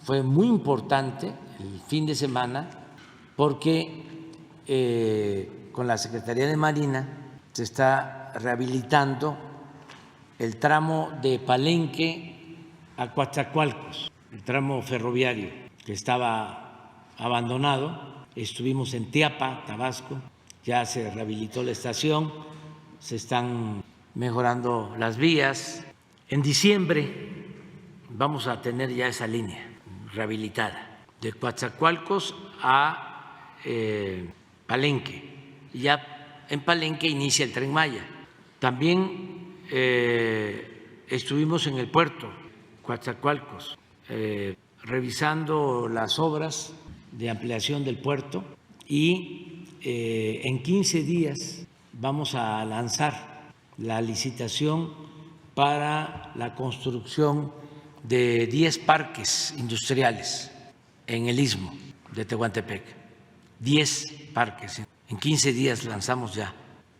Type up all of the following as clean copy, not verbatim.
fue muy importante el fin de semana porque con la Secretaría de Marina se está rehabilitando el tramo de Palenque a Coatzacoalcos, el tramo ferroviario que estaba abandonado. Estuvimos en Teapa, Tabasco, ya se rehabilitó la estación, se están mejorando las vías. En diciembre vamos a tener ya esa línea rehabilitada de Coatzacoalcos a Palenque. Ya en Palenque inicia el Tren Maya. También estuvimos en el puerto Coatzacoalcos revisando las obras de ampliación del puerto y en 15 días vamos a lanzar la licitación para la construcción de 10 parques industriales en el Istmo de Tehuantepec. 10 parques. En 15 días lanzamos ya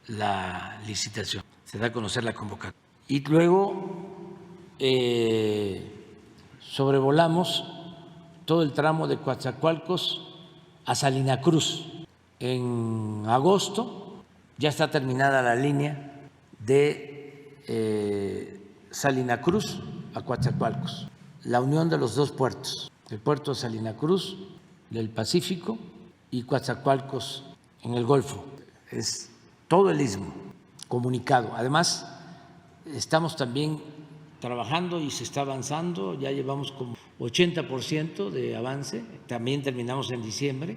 la licitación. Se da a conocer la convocatoria. Y luego sobrevolamos todo el tramo de Coatzacoalcos a Salina Cruz. En agosto ya está terminada la línea de Salina Cruz a Coatzacoalcos, la unión de los dos puertos, el puerto de Salina Cruz del Pacífico y Coatzacoalcos en el Golfo. Es todo el istmo comunicado. Además, estamos también trabajando y se está avanzando, ya llevamos como 80% de avance, también terminamos en diciembre,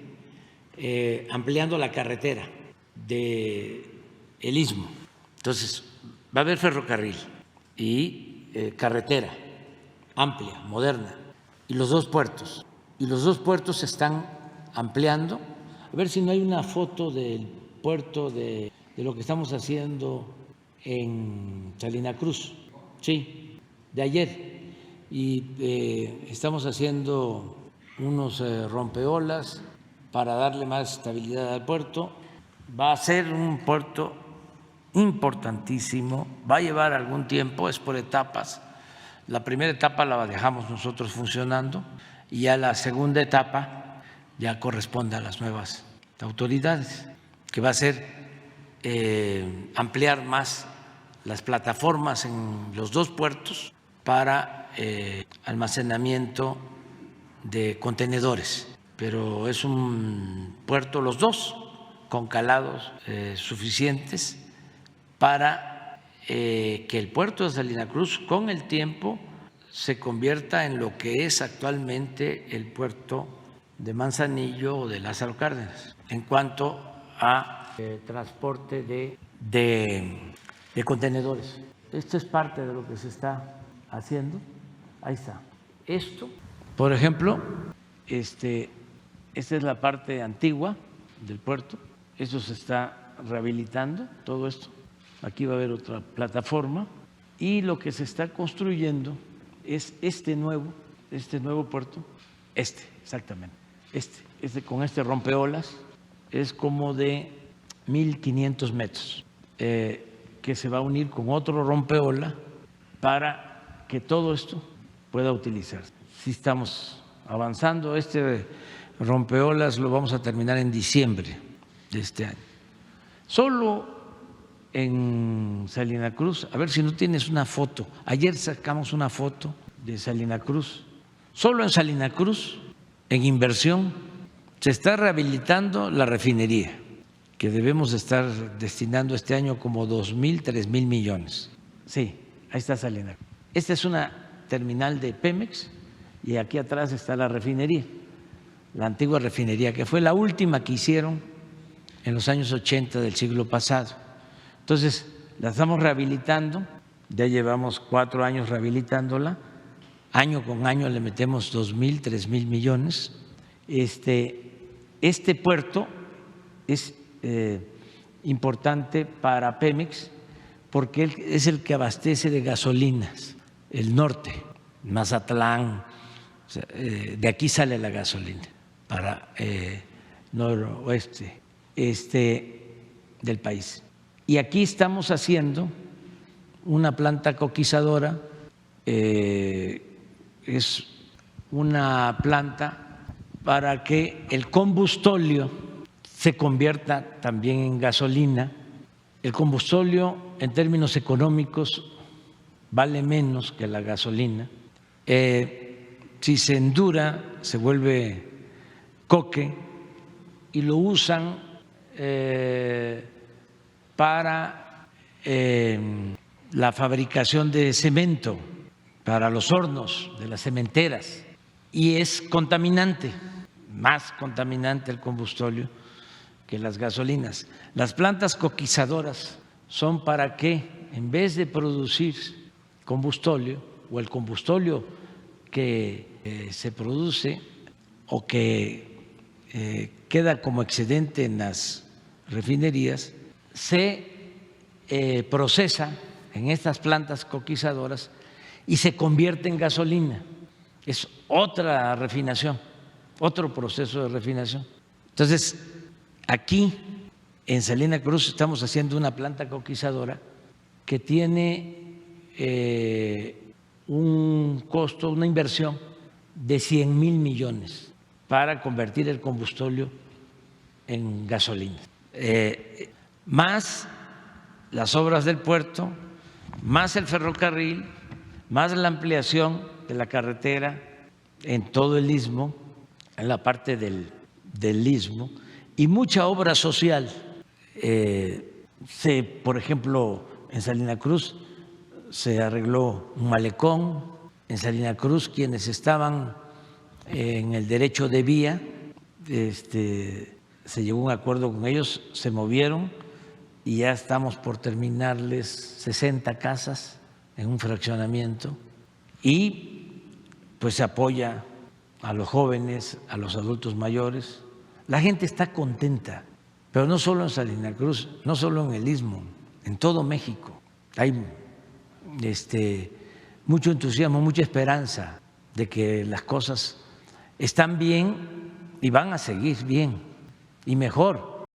ampliando la carretera del istmo. Entonces, va a haber ferrocarril y carretera amplia, moderna, y los dos puertos. Y los dos puertos se están ampliando. A ver si no hay una foto del puerto de lo que estamos haciendo en Salina Cruz. Sí, de ayer. Y estamos haciendo unos rompeolas para darle más estabilidad al puerto. Va a ser un puerto importantísimo, va a llevar algún tiempo, es por etapas. La primera etapa la dejamos nosotros funcionando y ya la segunda etapa ya corresponde a las nuevas autoridades, que va a ser ampliar más las plataformas en los dos puertos para almacenamiento de contenedores, pero es un puerto, los dos, con calados suficientes para que el puerto de Salina Cruz con el tiempo se convierta en lo que es actualmente el puerto de Manzanillo o de Lázaro Cárdenas en cuanto a transporte de contenedores. Esto es parte de lo que se está haciendo. Ahí está. Esto, por ejemplo, esta es la parte antigua del puerto. Esto se está rehabilitando, todo esto. Aquí va a haber otra plataforma y lo que se está construyendo es este nuevo puerto, exactamente, con este rompeolas, es como de 1.500 metros, que se va a unir con otro rompeola para que todo esto pueda utilizarse. Sí estamos avanzando, este rompeolas lo vamos a terminar en diciembre de este año. Solo en Salina Cruz, a ver si no tienes una foto. Ayer sacamos una foto de Salina Cruz. Solo en Salina Cruz, en inversión, se está rehabilitando la refinería, que debemos estar destinando este año como 2.000, 3.000 millones. Sí, ahí está Salina Cruz. Esta es una terminal de Pemex y aquí atrás está la refinería, la antigua refinería, que fue la última que hicieron en los años 80 del siglo pasado. Entonces, la estamos rehabilitando, ya llevamos 4 años rehabilitándola, año con año le metemos 2.000, 3.000 millones. Este puerto es importante para Pemex porque es el que abastece de gasolinas el norte, Mazatlán, o sea, de aquí sale la gasolina para noroeste del país. Y aquí estamos haciendo una planta coquizadora, es una planta para que el combustóleo se convierta también en gasolina. El combustóleo, en términos económicos, vale menos que la gasolina. Si se endura, se vuelve coque y lo usan para la fabricación de cemento, para los hornos de las cementeras, y es contaminante, más contaminante el combustóleo que las gasolinas. Las plantas coquizadoras son para que, en vez de producir combustóleo o el combustóleo que se produce o que queda como excedente en las refinerías, se procesa en estas plantas coquizadoras y se convierte en gasolina. Es otra refinación, otro proceso de refinación. Entonces, aquí en Salina Cruz estamos haciendo una planta coquizadora que tiene un costo, una inversión de 100,000 millones para convertir el combustóleo en gasolina, más las obras del puerto, más el ferrocarril, más la ampliación de la carretera en todo el istmo, en la parte del istmo, y mucha obra social. Por ejemplo, en Salina Cruz se arregló un malecón, en Salina Cruz quienes estaban en el derecho de vía, se llegó a un acuerdo con ellos, se movieron y ya estamos por terminarles 60 casas en un fraccionamiento, y pues se apoya a los jóvenes, a los adultos mayores. La gente está contenta, pero no solo en Salina Cruz, no solo en el istmo, en todo México. Hay mucho entusiasmo, mucha esperanza de que las cosas están bien y van a seguir bien y mejor.